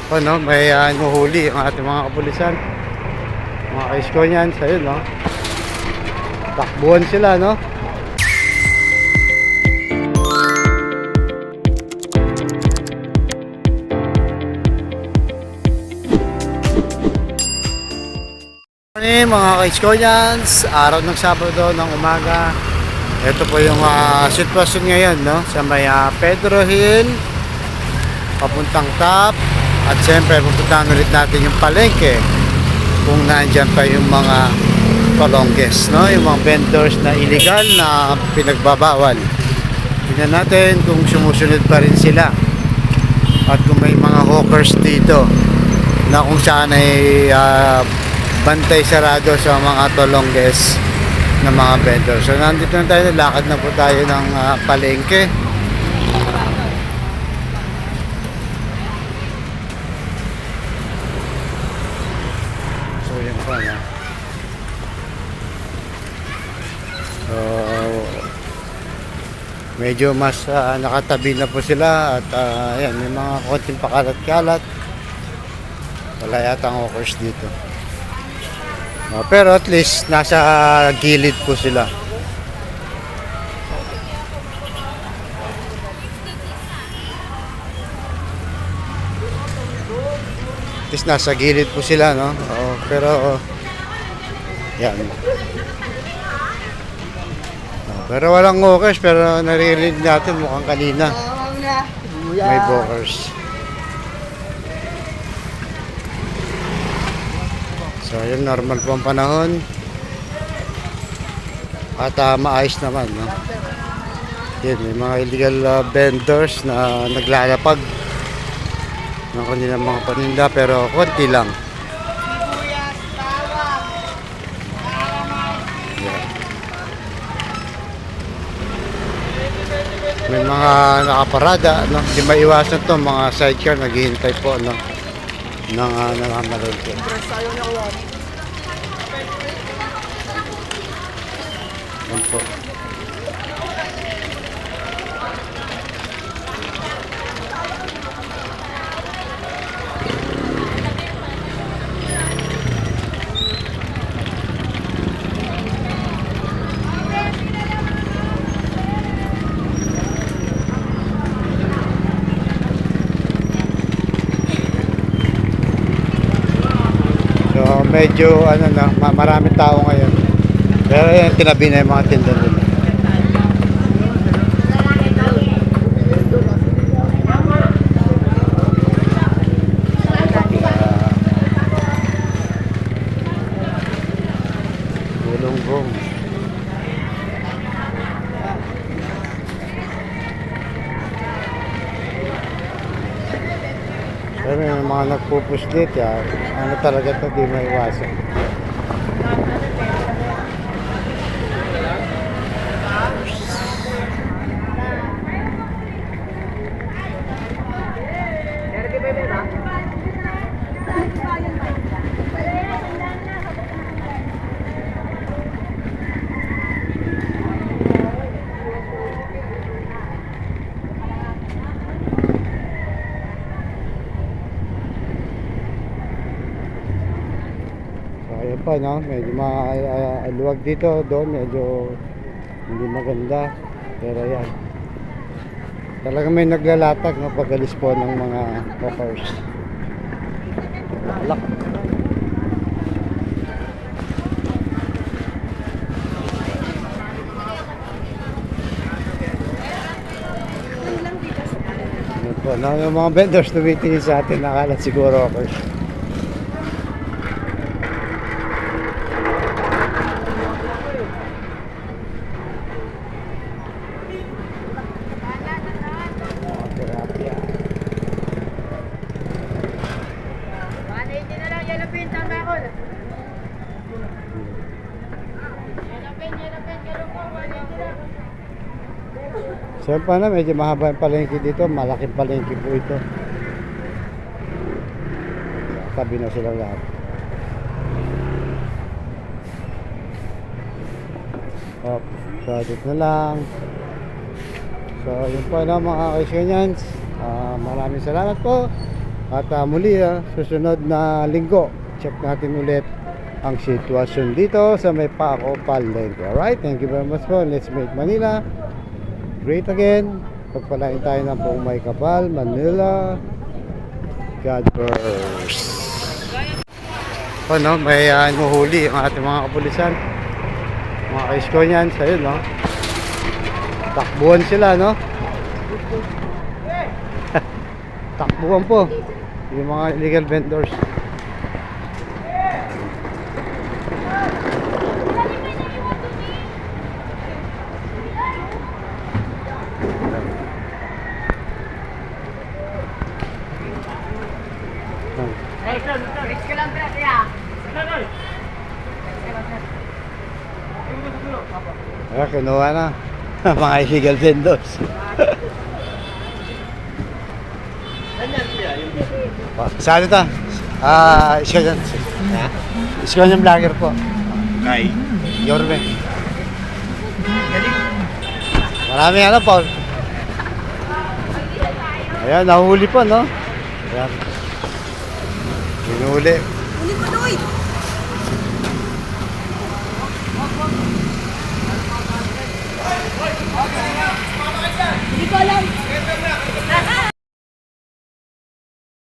no, may inuhuli ang ating mga kapulisan. Mga ka-Iskonians, ayun, no. Takbuhan sila, no. Morning mga ka-Iskonians, araw ng Sabado ng umaga. Ito po yung sitwasyon ngayon, no, sa may Pedro Hill papuntang Top. At siyempre pupuntahan ulit natin yung palengke kung nandyan pa yung mga palongges, no, yung mga vendors na illegal na pinagbabawal. Tingnan natin kung sumusunod pa rin sila at kung may mga hawkers dito na kung saan ay bantay sarado sa mga tolongges ng mga vendor. So nandito na tayo, lakad na po tayo ng palengke. So yun po na. So medyo mas nakatabi na po sila at ayan, may mga konting pakalat-kalat. Wala yata ang hawkers dito. Pero at least nasa gilid po sila. At least nasa gilid po sila, no? Pero yan. Pero walang hawkers, pero naririnig natin mukhang kanina may hawkers. So yun, normal po ang panahon at maayos naman, no? Yun, may mga illegal vendors na naglalapag ng kanilang mga paninda pero konti lang. Yeah. May mga nakaparada, no? Hindi maiwasan to, mga sidecar naghihintay po, no, ng namamalengke. Yan po. So medyo maraming tao ngayon. Pero yan, tinabi na yung mga tinda nila. Bulunggong. Pero yung mga nagpupuslit, ano talaga ito, di maiwasan. Ayun pa, no? Medyo maluwag dito, doon medyo hindi maganda. Pero yan, talagang may naglalatag, no, pag-alis po ng mga hawkers. Alak. Ayun po, no? Yung mga vendors tumitingin sa atin, nakala siguro hawkers. So pa na, medyo mahaba yung palengke dito, malaking palengke po ito. Tabi na sila lahat. So dito na lang. So yun po na mga ka-Iskonians. Maraming salamat po At muli, susunod na linggo, check natin ulit ang sitwasyon dito sa may Paco Palengke. Alright, thank you very much po. Let's make Manila great again. Pagpalain tayo ng buong may kapal, Manila. God bless. No, may inuhuli ang ating mga kapulisan. Mga ka-Iskonians, ayun, no? Takbuhan sila, no? Takbuhan po yung mga illegal vendors. Ayan, kinuha na mga illegal vendors. Saan ito? Iskonian vlogger po. Kay. Yorme. Marami Paul. Ayan, nahuli pa, no? Ayan. Hinuli. Huli mo, Lloyd!